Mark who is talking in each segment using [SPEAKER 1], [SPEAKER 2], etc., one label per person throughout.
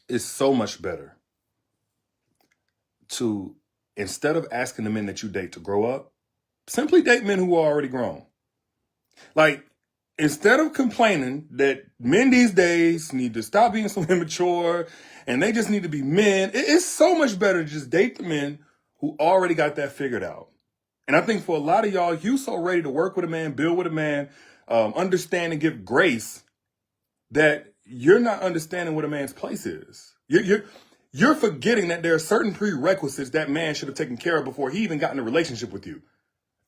[SPEAKER 1] It's so much better to, instead of asking the men that you date to grow up, simply date men who are already grown. Like, instead of complaining that men these days need to stop being so immature and they just need to be men, it's so much better to just date the men who already got that figured out. And I think for a lot of y'all, you so ready to work with a man, build with a man, understand and give grace, that you're not understanding what a man's place is. You're forgetting that there are certain prerequisites that man should have taken care of before he even got in a relationship with you.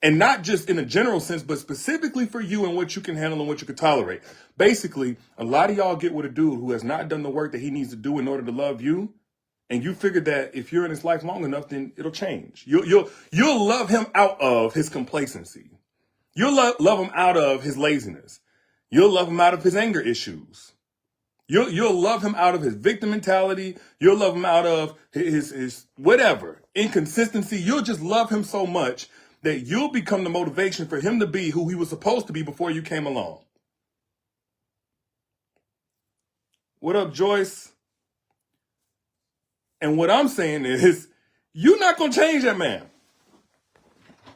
[SPEAKER 1] And not just in a general sense, but specifically for you and what you can handle and what you can tolerate. Basically, a lot of y'all get with a dude who has not done the work that he needs to do in order to love you. And you figure that if you're in his life long enough, then it'll change. You'll love him out of his complacency. You'll love him out of his laziness. You'll love him out of his anger issues. You'll love him out of his victim mentality. You'll love him out of his whatever, inconsistency. You'll just love him so much that you'll become the motivation for him to be who he was supposed to be before you came along. What up, Joyce? And what I'm saying is, you're not going to change that man.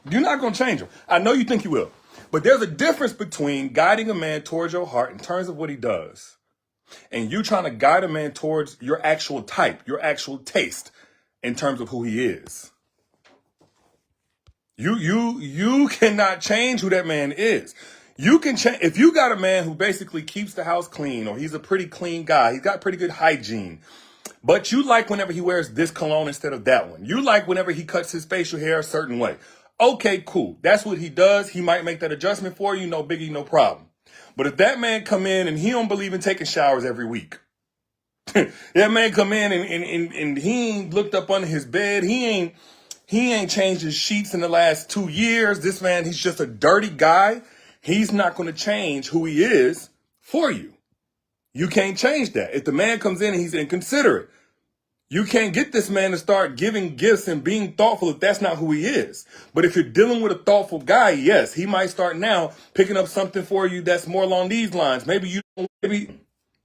[SPEAKER 1] You're not going to change him. I know you think you will. But there's a difference between guiding a man towards your heart in terms of what he does, and you trying to guide a man towards your actual type, your actual taste in terms of who he is. You cannot change who that man is. You can change if you got a man who basically keeps the house clean, or he's a pretty clean guy, he's got pretty good hygiene, but you like whenever he wears this cologne instead of that one. You like whenever he cuts his facial hair a certain way. Okay, cool. That's what he does. He might make that adjustment for you. No biggie, no problem. But if that man come in and he don't believe in taking showers every week, that man come in and he ain't looked up under his bed, he ain't changed his sheets in the last 2 years. This man, he's just a dirty guy. He's not going to change who he is for you. You can't change that. If the man comes in and he's inconsiderate, you can't get this man to start giving gifts and being thoughtful if that's not who he is. But if you're dealing with a thoughtful guy, yes, he might start now picking up something for you that's more along these lines. Maybe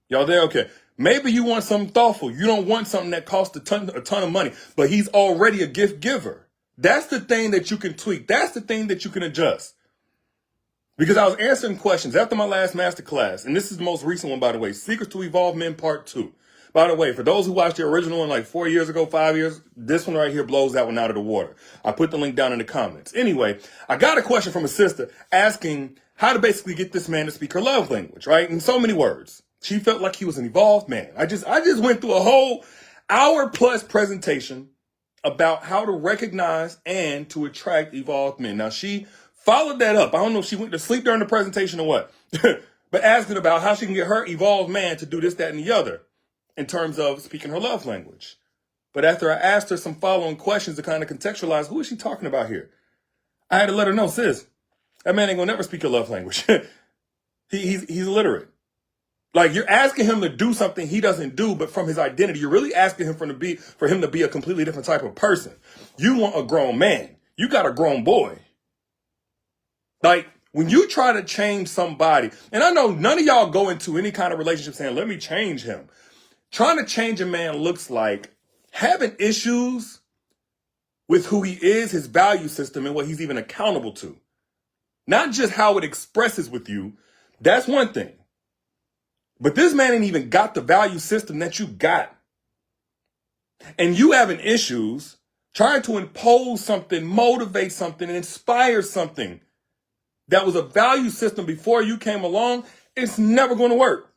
[SPEAKER 1] y'all there? Okay. Maybe you want something thoughtful. You don't want something that costs a ton of money, but he's already a gift giver. That's the thing that you can tweak. That's the thing that you can adjust. Because I was answering questions after my last masterclass, and this is the most recent one, by the way, Secrets to Evolve Men Part 2. By the way, for those who watched the original one like 4 years ago, 5 years, this one right here blows that one out of the water. I put the link down in the comments. Anyway, I got a question from a sister asking how to basically get this man to speak her love language, right? In so many words. She felt like he was an evolved man. I just went through a whole hour-plus presentation about how to recognize and to attract evolved men. Now, she followed that up. I don't know if she went to sleep during the presentation or what, but asking about how she can get her evolved man to do this, that, and the other in terms of speaking her love language. But after I asked her some following questions to kind of contextualize, who is she talking about here? I had to let her know, sis, that man ain't gonna never speak your love language. He's illiterate. Like, you're asking him to do something he doesn't do, but from his identity, you're really asking him for him to be a completely different type of person. You want a grown man. You got a grown boy. Like, when you try to change somebody, and I know none of y'all go into any kind of relationship saying, let me change him. Trying to change a man looks like having issues with who he is, his value system, and what he's even accountable to. Not just how it expresses with you. That's one thing. But this man ain't even got the value system that you got. And you having issues trying to impose something, motivate something, and inspire something that was a value system before you came along, it's never going to work.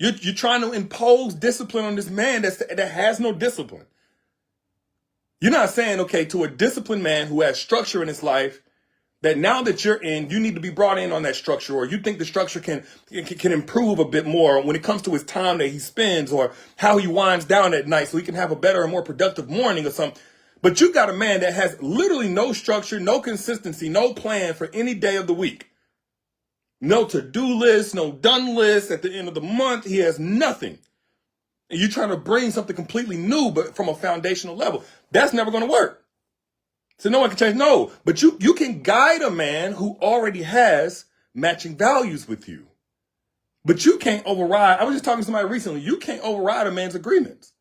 [SPEAKER 1] You're trying to impose discipline on this man that has no discipline. You're not saying, okay, to a disciplined man who has structure in his life, that now that you're in, you need to be brought in on that structure, or you think the structure can improve a bit more when it comes to his time that he spends or how he winds down at night so he can have a better and more productive morning or something. But you got a man that has literally no structure, no consistency, no plan for any day of the week. No to-do list, no done list. At the end of the month, he has nothing. And you're trying to bring something completely new, but from a foundational level. That's never going to work. So no one can change. No, but you can guide a man who already has matching values with you. But you can't override. I was just talking to somebody recently. You can't override a man's agreements.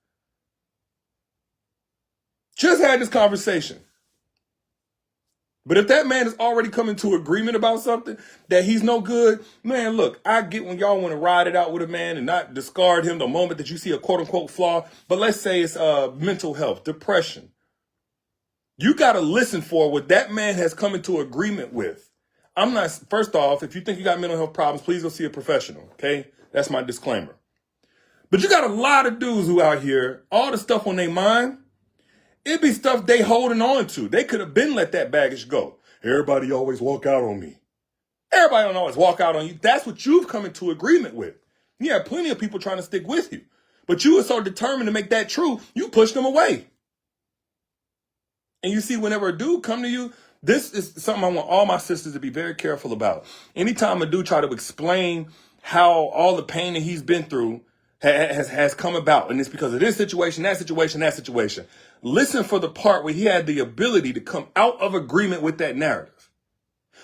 [SPEAKER 1] Just had this conversation. But if that man is already coming to agreement about something that he's no good, man, look, I get when y'all want to ride it out with a man and not discard him the moment that you see a quote unquote flaw. But let's say it's mental health, depression. You got to listen for what that man has come into agreement with. I'm not, first off, if you think you got mental health problems, please go see a professional, okay? That's my disclaimer. But you got a lot of dudes who out here, all the stuff on their mind, it be stuff they holding on to. They could have been let that baggage go. Everybody always walk out on me. Everybody don't always walk out on you. That's what you've come into agreement with. You have plenty of people trying to stick with you. But you were so determined to make that true, you pushed them away. And you see, whenever a dude come to you, this is something I want all my sisters to be very careful about. Anytime a dude try to explain how all the pain that he's been through has come about, and it's because of this situation, that situation, that situation. Listen for the part where he had the ability to come out of agreement with that narrative.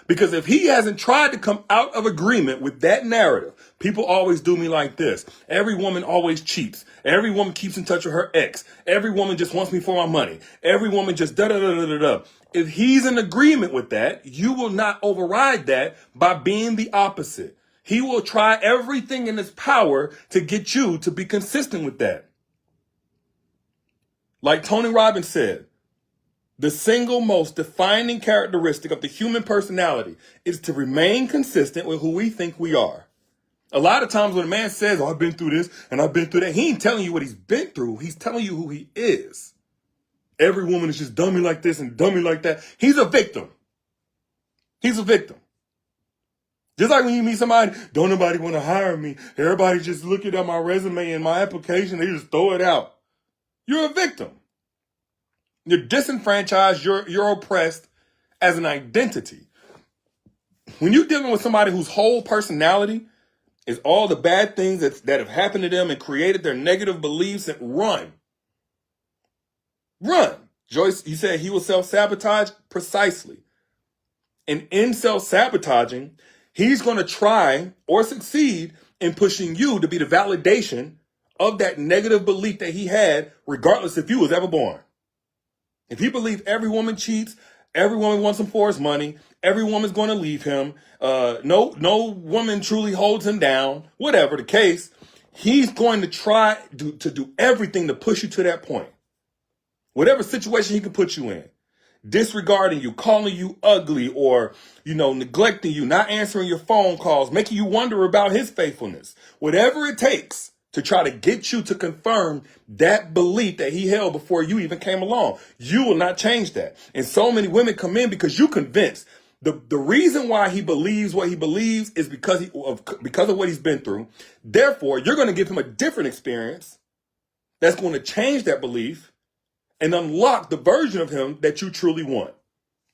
[SPEAKER 1] Because if he hasn't tried to come out of agreement with that narrative, people always do me like this. Every woman always cheats. Every woman keeps in touch with her ex. Every woman just wants me for my money. Every woman just da-da-da-da-da-da. If he's in agreement with that, you will not override that by being the opposite. He will try everything in his power to get you to be consistent with that. Like Tony Robbins said, the single most defining characteristic of the human personality is to remain consistent with who we think we are. A lot of times when a man says, oh, I've been through this and I've been through that, he ain't telling you what he's been through. He's telling you who he is. Every woman is just dummy like this and dummy like that. He's a victim. He's a victim. Just like when you meet somebody, don't nobody want to hire me. Everybody just looking at my resume and my application, they just throw it out. You're a victim. You're disenfranchised. You're oppressed as an identity. When you're dealing with somebody whose whole personality is all the bad things that have happened to them and created their negative beliefs, and run. Joyce, you said he will self-sabotage? Precisely. And in self-sabotaging, he's going to try or succeed in pushing you to be the validation of that negative belief that he had, regardless if you was ever born. If he believed every woman cheats, every woman wants him for his money, every woman's going to leave him, no woman truly holds him down, whatever the case, he's going to try to do everything to push you to that point. Whatever situation he can put you in, disregarding you, calling you ugly, or, neglecting you, not answering your phone calls, making you wonder about his faithfulness, whatever it takes to try to get you to confirm that belief that he held before you even came along. You will not change that. And so many women come in because you convinced. The reason why he believes what he believes is because of what he's been through. Therefore, you're going to give him a different experience that's going to change that belief and unlock the version of him that you truly want.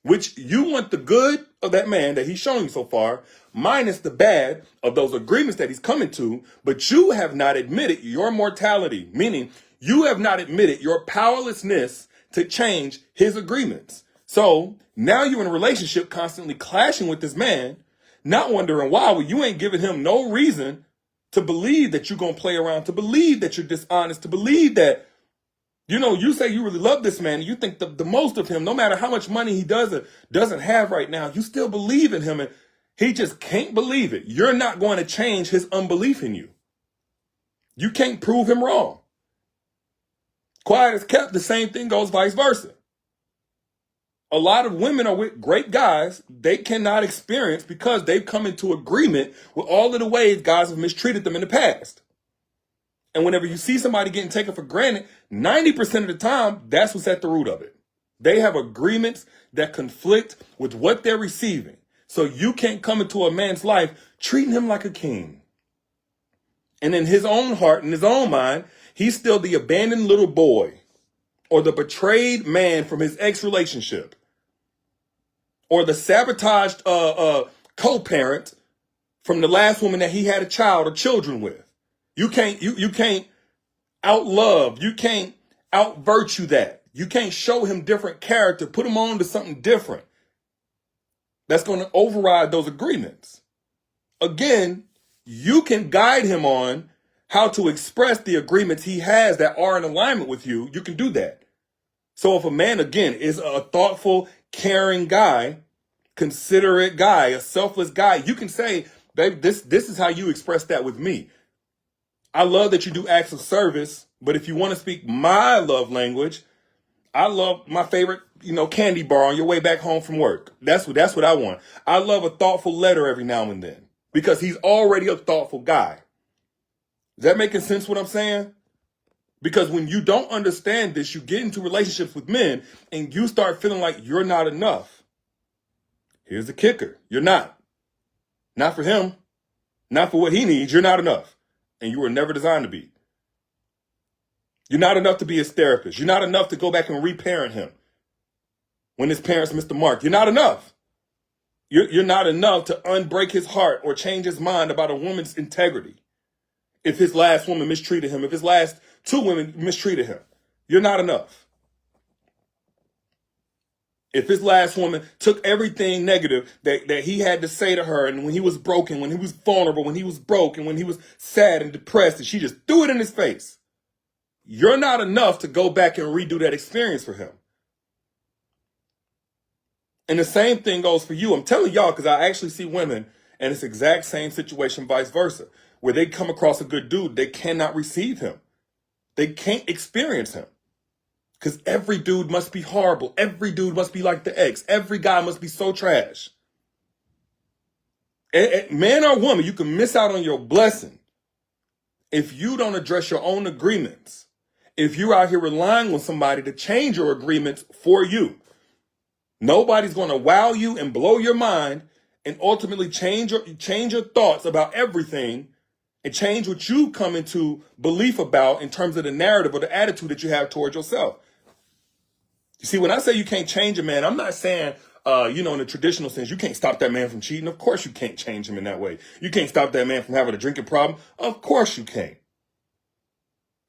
[SPEAKER 1] Which you want the good of that man that he's shown you so far, minus the bad of those agreements that he's coming to, but you have not admitted your mortality, meaning you have not admitted your powerlessness to change his agreements. So now you're in a relationship constantly clashing with this man, not wondering why. Well, you ain't giving him no reason to believe that you're going to play around, to believe that you're dishonest, to believe that you say you really love this man and you think the most of him, no matter how much money he doesn't have right now, you still believe in him, and he just can't believe it. You're not going to change his unbelief in you. You can't prove him wrong. Quiet as kept, the same thing goes vice versa. A lot of women are with great guys they cannot experience because they've come into agreement with all of the ways guys have mistreated them in the past. And whenever you see somebody getting taken for granted, 90% of the time, that's what's at the root of it. They have agreements that conflict with what they're receiving. So you can't come into a man's life treating him like a king. And in his own heart, in his own mind, he's still the abandoned little boy or the betrayed man from his ex-relationship or the sabotaged co-parent from the last woman that he had a child or children with. You can't outlove, you can't out-virtue that. You can't show him different character, put him on to something different. That's going to override those agreements. Again, You can guide him on how to express the agreements he has that are in alignment with you. You can do that. So if a man, again, is a thoughtful, caring guy, considerate guy, a selfless guy, you can say, babe, this is how you express that with me. I love that you do acts of service, but if you want to speak my love language, I love my favorite, candy bar on your way back home from work. That's what I want. I love a thoughtful letter every now and then because he's already a thoughtful guy. Is that making sense what I'm saying? Because when you don't understand this, you get into relationships with men and you start feeling like you're not enough. Here's the kicker. You're not. Not for him. Not for what he needs. You're not enough. And you were never designed to be. You're not enough to be his therapist. You're not enough to go back and reparent him when his parents missed the mark. You're not enough. You're not enough to unbreak his heart or change his mind about a woman's integrity. If his last woman mistreated him, if his last 2 women mistreated him, you're not enough. If his last woman took everything negative that he had to say to her, and when he was broken, when he was vulnerable, when he was broke, and when he was sad and depressed, and she just threw it in his face, you're not enough to go back and redo that experience for him. And the same thing goes for you. I'm telling y'all because I actually see women in this exact same situation, vice versa, where they come across a good dude, they cannot receive him. They can't experience him. Because every dude must be horrible. Every dude must be like the ex. Every guy must be so trash. Man or woman, you can miss out on your blessing if you don't address your own agreements. If you're out here relying on somebody to change your agreements for you. Nobody's going to wow you and blow your mind and ultimately change your thoughts about everything and change what you come into belief about in terms of the narrative or the attitude that you have towards yourself. You see, when I say you can't change a man, I'm not saying, in the traditional sense, you can't stop that man from cheating. Of course you can't change him in that way. You can't stop that man from having a drinking problem. Of course you can't.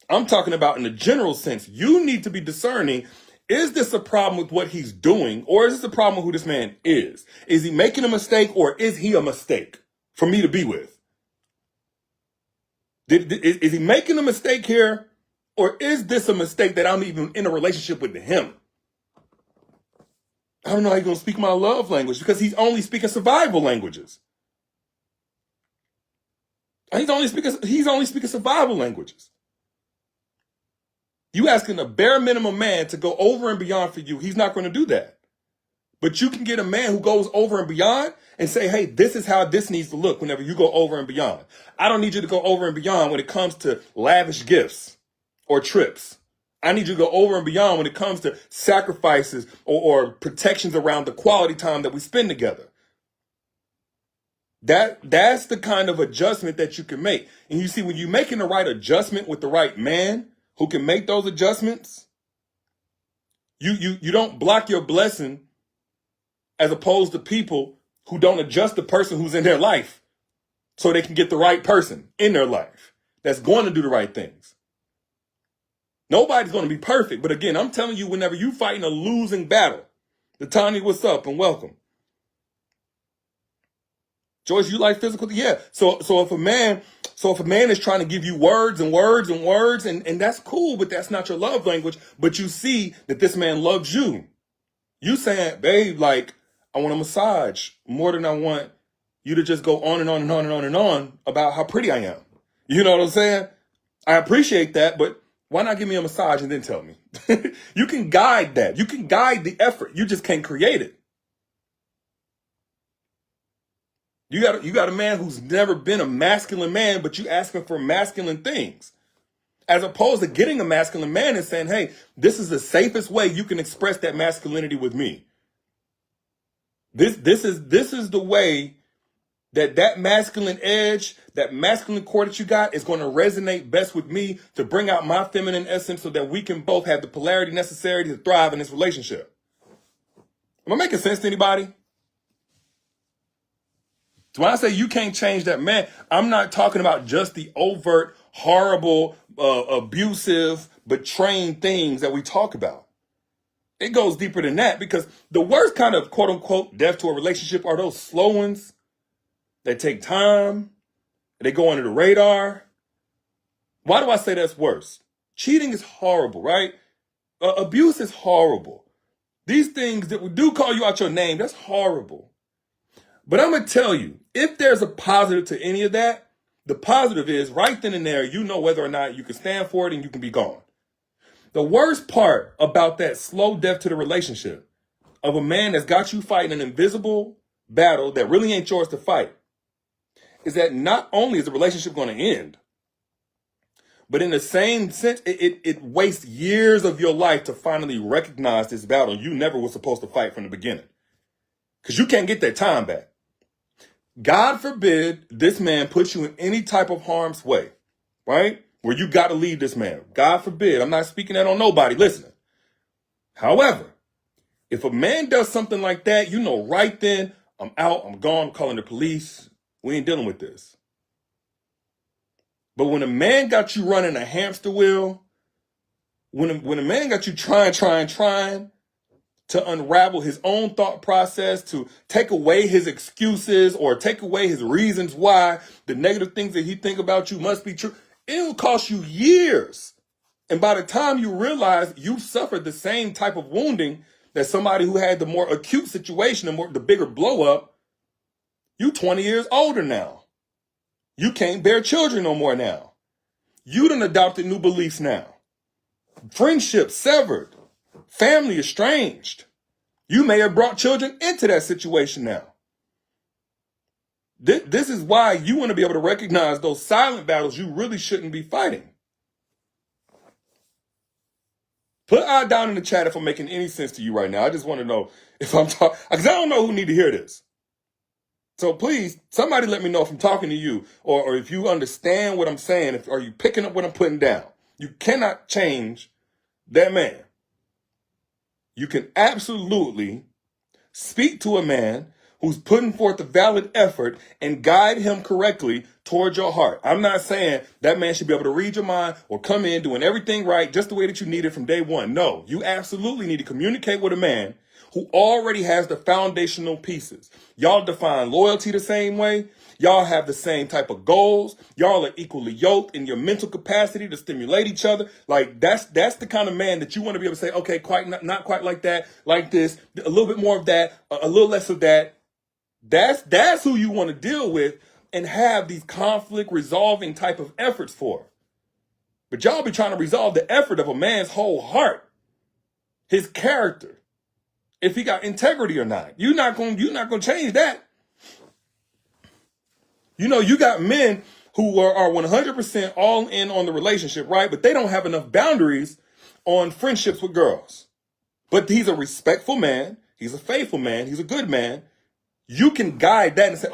[SPEAKER 1] I'm talking about in the general sense, you need to be discerning, is this a problem with what he's doing, or is this a problem with who this man is? Is he making a mistake, or is he a mistake for me to be with? Is he making a mistake here, or is this a mistake that I'm even in a relationship with him? I don't know how he's going to speak my love language because he's only speaking survival languages. He's only speaking survival languages. You asking a bare minimum man to go over and beyond for you. He's not going to do that. But you can get a man who goes over and beyond and say, hey, this is how this needs to look whenever you go over and beyond. I don't need you to go over and beyond when it comes to lavish gifts or trips. I need you to go over and beyond when it comes to sacrifices or protections around the quality time that we spend together. That's the kind of adjustment that you can make. And you see, when you're making the right adjustment with the right man who can make those adjustments, you don't block your blessing as opposed to people who don't adjust the person who's in their life so they can get the right person in their life that's going to do the right things. Nobody's going to be perfect. But again, I'm telling you, whenever you're fighting a losing battle, Latanya, what's up and welcome. Joyce, you like physical? Yeah. So if a man is trying to give you words and words and words, and that's cool, but that's not your love language. But you see that this man loves you. You saying, babe, like, I want a massage more than I want you to just go on and on and on and on and on about how pretty I am. You know what I'm saying? I appreciate that, but why not give me a massage and then tell me? You can guide that. You can guide the effort. You just can't create it. You got a man who's never been a masculine man, but you asking for masculine things. As opposed to getting a masculine man and saying, hey, this is the safest way you can express that masculinity with me. This is the way that masculine edge, that masculine core that you got is going to resonate best with me to bring out my feminine essence so that we can both have the polarity necessary to thrive in this relationship. Am I making sense to anybody? So when I say you can't change that man, I'm not talking about just the overt, horrible, abusive, betraying things that we talk about. It goes deeper than that because the worst kind of quote unquote death to a relationship are those slow ones that take time, They go under the radar. Why do I say that's worse? Cheating is horrible, right? Abuse is horrible. These things that do call you out your name, that's horrible. But I'm going to tell you, if there's a positive to any of that, the positive is right then and there, you know whether or not you can stand for it and you can be gone. The worst part about that slow death to the relationship of a man that's got you fighting an invisible battle that really ain't yours to fight is that not only is the relationship going to end, but in the same sense, it wastes years of your life to finally recognize this battle you never was supposed to fight from the beginning. Because you can't get that time back. God forbid this man puts you in any type of harm's way, right? Where you got to leave this man. God forbid. I'm not speaking that on nobody listening. However, if a man does something like that, you know right then, I'm out, I'm gone, I'm calling the police. We ain't dealing with this. But when a man got you running a hamster wheel, when a man got you trying to unravel his own thought process, to take away his excuses or take away his reasons why the negative things that he think about you must be true, it will cost you years. And by the time you realize you suffered the same type of wounding that somebody who had the more acute situation and the bigger blow up, you 20 years older now. You can't bear children no more now. You done adopted new beliefs now. Friendship severed. Family estranged. You may have brought children into that situation now. This is why you want to be able to recognize those silent battles you really shouldn't be fighting. Put I down in the chat if I'm making any sense to you right now. I just want to know if I'm talking, because I don't know who need to hear this. So please, somebody let me know if I'm talking to you or if you understand what I'm saying. Are you picking up what I'm putting down? You cannot change that man. You can absolutely speak to a man who's putting forth a valid effort and guide him correctly towards your heart. I'm not saying that man should be able to read your mind or come in doing everything right just the way that you need it from day one. No, you absolutely need to communicate with a man who already has the foundational pieces. Y'all define loyalty the same way. Y'all have the same type of goals. Y'all are equally yoked in your mental capacity to stimulate each other. Like that's the kind of man that you want to be able to say, okay, quite not quite like that, like this, a little bit more of that, a little less of that. That's who you want to deal with and have these conflict resolving type of efforts for. But y'all be trying to resolve the effort of a man's whole heart, his character, if he got integrity or not. You're not gonna change that. You know, you got men who are 100% all in on the relationship, right? But they don't have enough boundaries on friendships with girls. But he's a respectful man. He's a faithful man. He's a good man. You can guide that and say,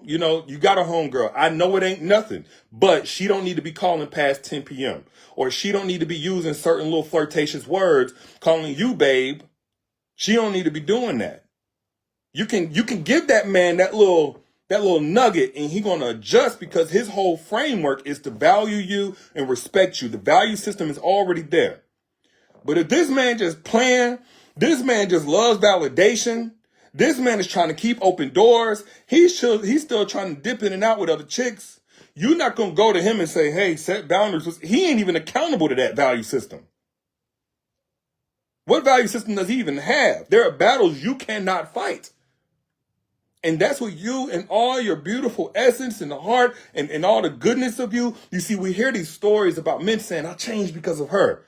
[SPEAKER 1] you know, you got a homegirl. I know it ain't nothing, but she don't need to be calling past 10 p.m. Or she don't need to be using certain little flirtatious words, calling you babe. She don't need to be doing that. You can give that man that little nugget and he's going to adjust because his whole framework is to value you and respect you. The value system is already there. But if this man just playing, this man just loves validation, this man is trying to keep open doors, he's still trying to dip in and out with other chicks, you're not going to go to him and say, hey, set boundaries. He ain't even accountable to that value system. What value system does he even have? There are battles you cannot fight. And that's what you and all your beautiful essence and the heart and all the goodness of you see, we hear these stories about men saying, I changed because of her.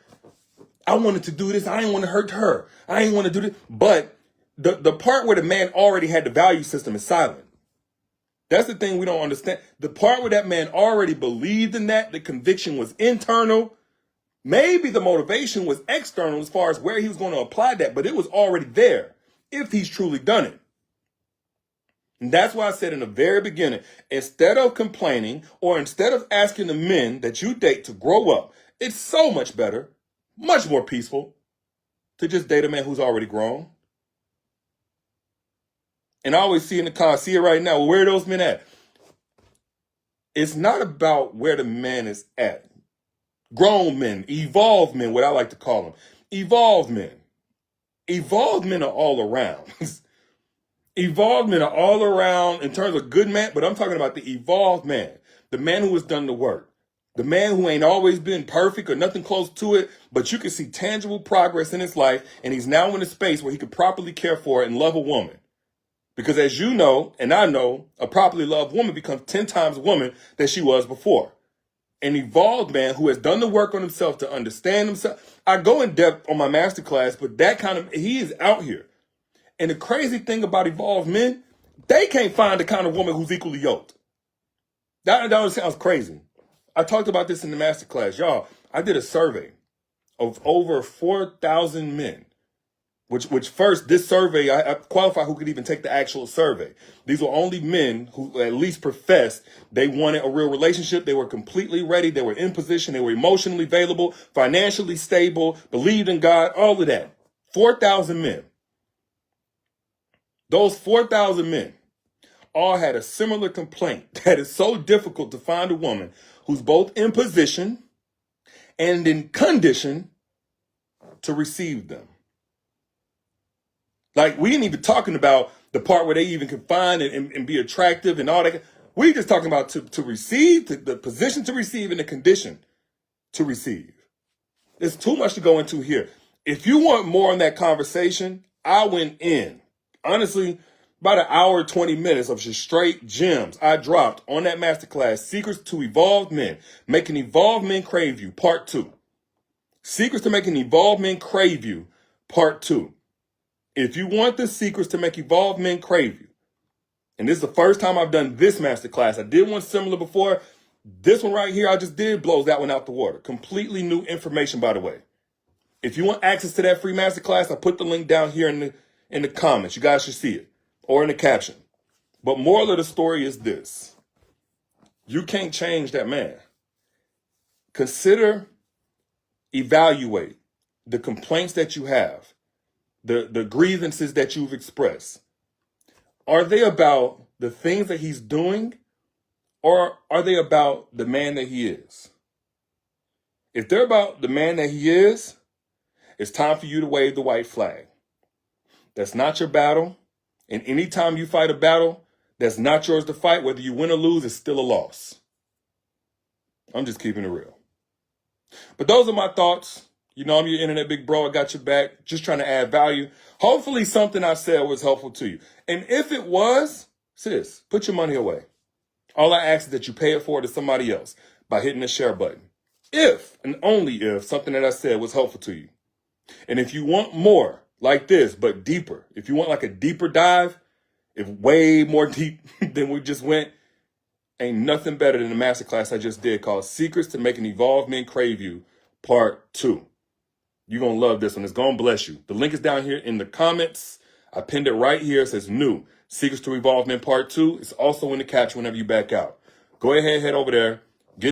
[SPEAKER 1] I wanted to do this. I didn't want to hurt her. I didn't want to do this. But the part where the man already had the value system is silent. That's the thing we don't understand. The part where that man already believed in that, the conviction was internal. Maybe the motivation was external as far as where he was going to apply that, but it was already there if he's truly done it. And that's why I said in the very beginning, instead of complaining or instead of asking the men that you date to grow up, it's so much better, much more peaceful to just date a man who's already grown. And I always see in the car, see it right now, well, where are those men at? It's not about where the man is at. Grown men, evolved men, what I like to call them. Evolved men. Evolved men are all around. Evolved men are all around in terms of good man, but I'm talking about the evolved man. the man who has done the work. The man who ain't always been perfect or nothing close to it, but you can see tangible progress in his life, and he's now in a space where he can properly care for and love a woman. Because as you know, and I know, a properly loved woman becomes 10 times the woman that she was before. An evolved man who has done the work on himself to understand himself. I go in depth on my masterclass, but he is out here. And the crazy thing about evolved men, they can't find the kind of woman who's equally yoked. That sounds crazy. I talked about this in the masterclass. Y'all, I did a survey of over 4,000 men. Which first, this survey, I qualify who could even take the actual survey. These were only men who at least professed they wanted a real relationship. They were completely ready. They were in position. They were emotionally available, financially stable, believed in God, all of that. 4,000 men. Those 4,000 men all had a similar complaint that it's so difficult to find a woman who's both in position and in condition to receive them. Like, we ain't even talking about the part where they even can find and be attractive and all that. We just talking about to receive, the position to receive and the condition to receive. There's too much to go into here. If you want more on that conversation, I went in. Honestly, about an hour, 20 minutes of just straight gems I dropped on that masterclass, Secrets to Evolved Men, Making Evolved Men Crave You, Part 2. Secrets to Making Evolved Men Crave You, Part 2. If you want the secrets to make evolved men crave you, and this is the first time I've done this masterclass. I did one similar before. This one right here I just did blows that one out the water. Completely new information, by the way. If you want access to that free masterclass, I put the link down here in the comments. You guys should see it, or in the caption. But moral of the story is this. You can't change that man. Consider, evaluate the complaints that you have. The grievances that you've expressed, are they about the things that he's doing, or are they about the man that he is? If they're about the man that he is, it's time for you to wave the white flag. That's not your battle. And anytime you fight a battle that's not yours to fight, whether you win or lose, it's still a loss. I'm just keeping it real. But those are my thoughts. You know, I'm your internet big bro. I got your back. Just trying to add value. Hopefully something I said was helpful to you. And if it was, sis, put your money away. All I ask is that you pay it forward to somebody else by hitting the share button. If, and only if, something that I said was helpful to you. And if you want more like this, but deeper, if you want like a deeper dive, if way more deep than we just went, ain't nothing better than the masterclass I just did called Secrets to Making Evolved Men Crave You, Part 2. You're going to love this one. It's going to bless you. The link is down here in the comments. I pinned it right here. It says new. Secrets to Evolve Men Part 2. It's also in the caption whenever you back out. Go ahead, head over there.